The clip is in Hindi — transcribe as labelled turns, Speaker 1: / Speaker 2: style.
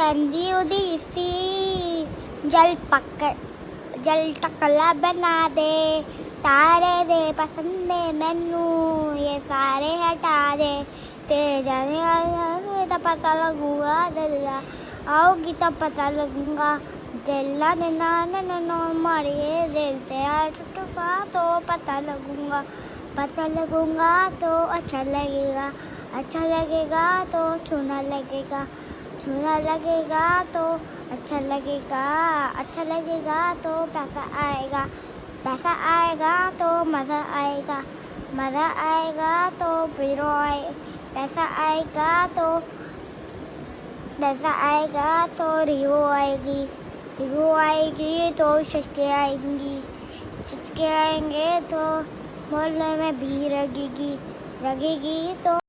Speaker 1: अंधी उदी सी जल टकला बना दे तारे दे पसंद है मैनू ये सारे हटा दे तेरे जाने तो पता लगूंगा दरिया आओगी तो पता लगूंगा दिल ना मारे दिल तेरा टूटा तो पता लगूंगा तो अच्छा लगेगा तो छूना लगेगा तो अच्छा लगेगा तो पैसा आएगा तो मज़ा आएगा तो हीरो आए पैसा आएगा तो हीरो आएगी तो शचके आएंगे तो मोहल्ले में भी लगेगी तो